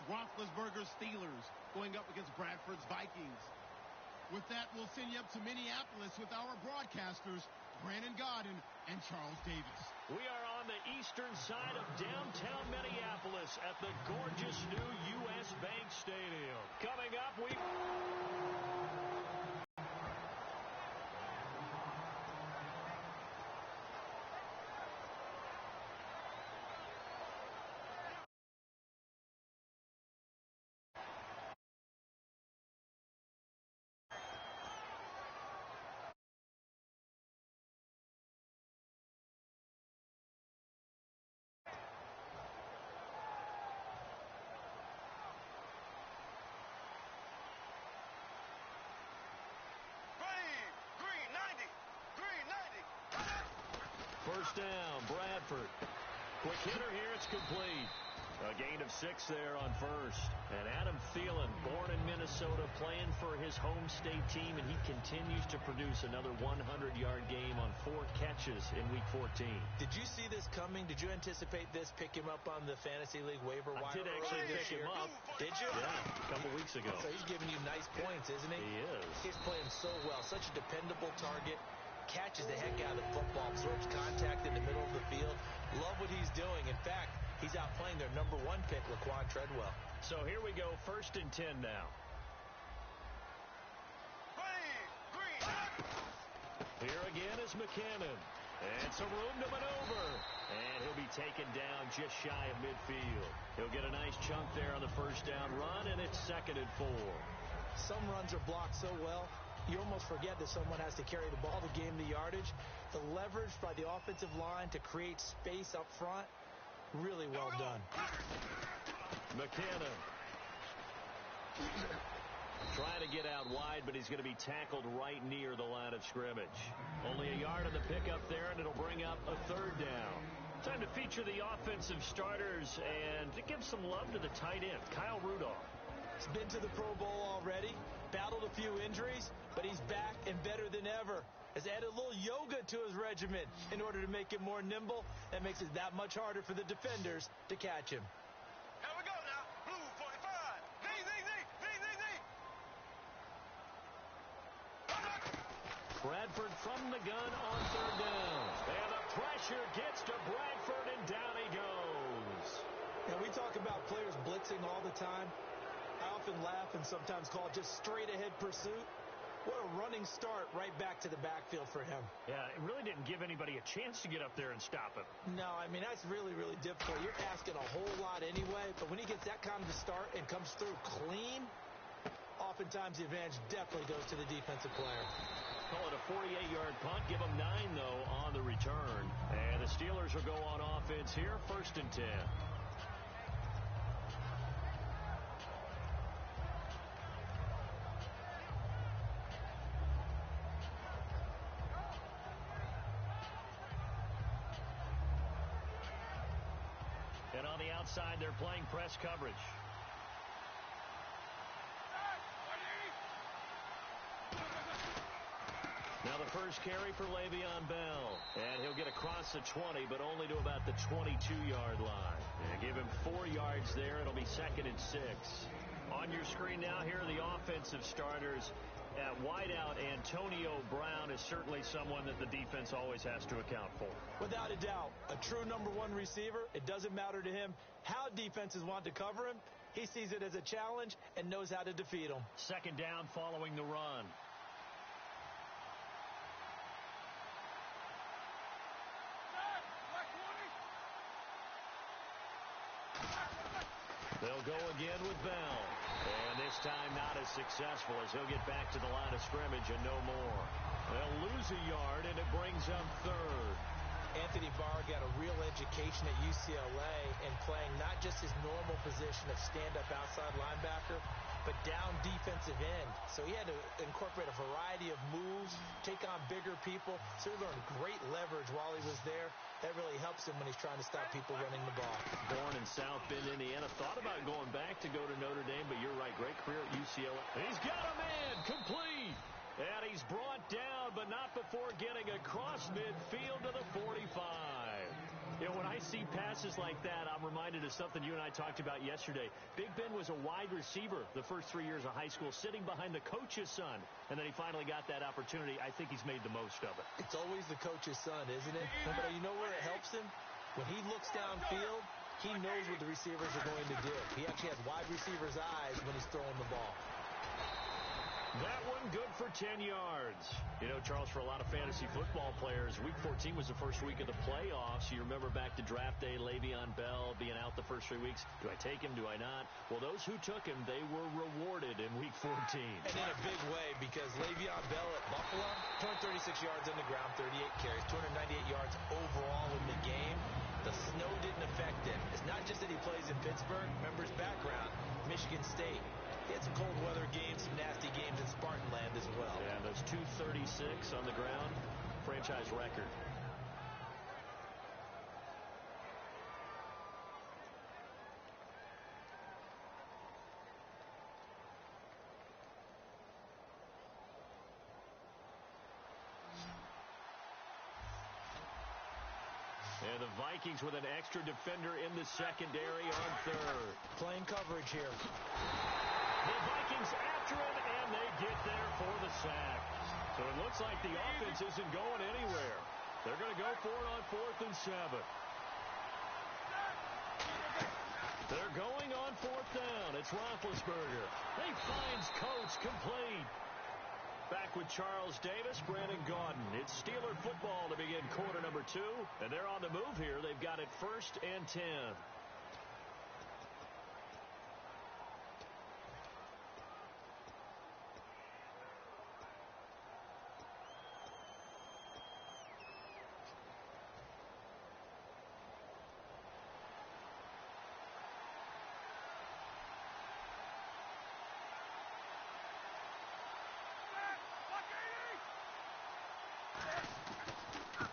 Roethlisberger's Steelers going up against Bradford's Vikings. With that, we'll send you up to Minneapolis with our broadcasters, Brandon Godden and Charles Davis. We are on the eastern side of downtown Minneapolis at the gorgeous new U.S. Bank Stadium. Coming up, first down, Bradford. Quick hitter here, it's complete. A gain of 6 there on first. And Adam Thielen, born in Minnesota, playing for his home state team, and he continues to produce another 100-yard game on 4 catches in Week 14. Did you see this coming? Did you anticipate this? Pick him up on the Fantasy League waiver wire? I did actually pick him up. Did you? Yeah, a couple weeks ago. So he's giving you nice points, isn't he? He is. He's playing so well. Such a dependable target. Catches the heck out of the football, absorbs contact in the middle of the field. Love what he's doing. In fact, he's outplaying their number 1 pick, Laquan Treadwell. So here we go, 1st and 10 now. Here again is McKinnon. And some room to maneuver. And he'll be taken down just shy of midfield. He'll get a nice chunk there on the first down run, and it's 2nd and 4. Some runs are blocked so well, you almost forget that someone has to carry the ball to gain the yardage. The leverage by the offensive line to create space up front, really well done. McKinnon trying to get out wide, but he's going to be tackled right near the line of scrimmage. Only a yard on the pickup there, and it'll bring up a 3rd down. Time to feature the offensive starters and to give some love to the tight end, Kyle Rudolph. He's been to the Pro Bowl already, battled a few injuries, but he's back and better than ever. Has added a little yoga to his regimen in order to make him more nimble. That makes it that much harder for the defenders to catch him. Here we go now. Blue 45. Bradford from the gun on 3rd down. And the pressure gets to Bradford, and down he goes. Now, we talk about players blitzing all the time. I often laugh and sometimes call it just straight-ahead pursuit. What a running start right back to the backfield for him. Yeah, it really didn't give anybody a chance to get up there and stop him. No, I mean, that's really, really difficult. You're asking a whole lot anyway, but when he gets that kind of a start and comes through clean, oftentimes the advantage definitely goes to the defensive player. Call it a 48-yard punt. Give them 9, though, on the return. And the Steelers will go on offense here, 1st and 10. And on the outside, they're playing press coverage. Now the first carry for Le'Veon Bell. And he'll get across the 20, but only to about the 22-yard line. And give him 4 yards there. It'll be 2nd and 6. On your screen now, here are the offensive starters. At wideout, Antonio Brown is certainly someone that the defense always has to account for. Without a doubt, a true number 1 receiver. It doesn't matter to him how defenses want to cover him. He sees it as a challenge and knows how to defeat them. 2nd down following the run. They'll go again with Bell. And this time not as successful as he'll get back to the line of scrimmage and no more. They'll lose a yard, and it brings up 3rd. Anthony Barr got a real education at UCLA in playing not just his normal position of stand-up outside linebacker, but down defensive end. So he had to incorporate a variety of moves, take on bigger people. So he learned great leverage while he was there. That really helps him when he's trying to stop people running the ball. Born in South Bend, Indiana. Thought about going back to go to Notre Dame, but you're right. Great career at UCLA. He's got a man. Complete. And he's brought down, but not before getting across midfield to the 45. You know, when I I see passes like that, I'm reminded of something you and I talked about yesterday. Big Ben was a wide receiver the first 3 years of high school, sitting behind the coach's son, and then he finally got that opportunity. I think he's made the most of it. It's always the coach's son, isn't it? But you know where it helps him? When he looks downfield, he knows what the receivers are going to do. He actually has wide receivers' eyes when he's throwing the ball. That one good for 10 yards. You know, Charles, for a lot of fantasy football players, Week 14 was the first week of the playoffs. You remember back to draft day, Le'Veon Bell being out the first 3 weeks. Do I take him? Do I not? Well, those who took him, they were rewarded in Week 14. And in a big way, because Le'Veon Bell at Buffalo, 236 yards on the ground, 38 carries, 298 yards overall in the game. The snow didn't affect him. It's not just that he plays in Pittsburgh. Remember his background, Michigan State. He had some cold weather games, some nasty games in Spartan Land as well. Yeah, those 236 on the ground, franchise record. And the Vikings with an extra defender in the secondary on third. Playing coverage here. The Vikings after him, and they get there for the sack. So it looks like the offense isn't going anywhere. They're going to go for it on 4th and 7. They're going on 4th down. It's Roethlisberger. He finds Coates complete. Back with Charles Davis, Brandon Gaudin. It's Steeler football to begin quarter number 2. And they're on the move here. They've got it 1st and 10.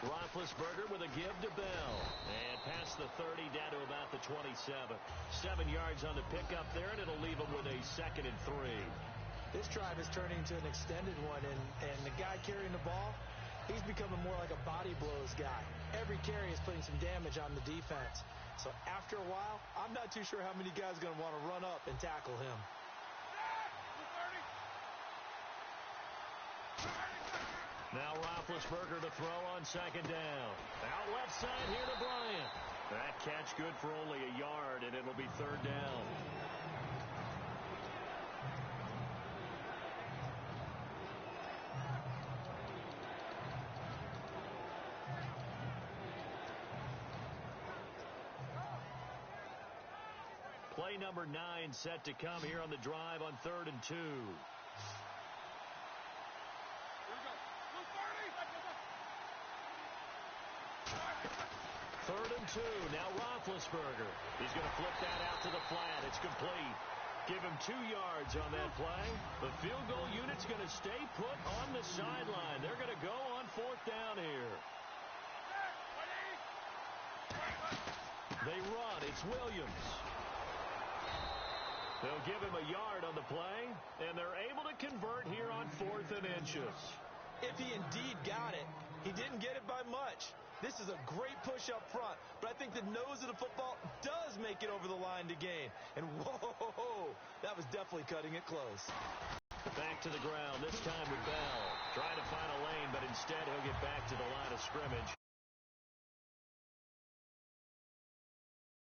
Roethlisberger with a give to Bell. And past the 30 down to about the 27. 7 yards on the pickup there, and it'll leave him with a 2nd and 3. This drive is turning into an extended one, and the guy carrying the ball, he's becoming more like a body blows guy. Every carry is putting some damage on the defense. So after a while, I'm not too sure how many guys are going to want to run up and tackle him. Now Roethlisberger to throw on 2nd down. Out left side here to Bryant. That catch good for only a yard, and it'll be 3rd down. Play number 9 set to come here on the drive on 3rd and 2. 3rd and 2. Now Roethlisberger. He's going to flip that out to the flat. It's complete. Give him 2 yards on that play. The field goal unit's going to stay put on the sideline. They're going to go on 4th down here. They run. It's Williams. They'll give him a yard on the play, and they're able to convert here on 4th and inches. If he indeed got it, he didn't get it by much. This is a great push up front, but I think the nose of the football does make it over the line to gain. And whoa, that was definitely cutting it close. Back to the ground, this time with Bell. Trying to find a lane, but instead he'll get back to the line of scrimmage.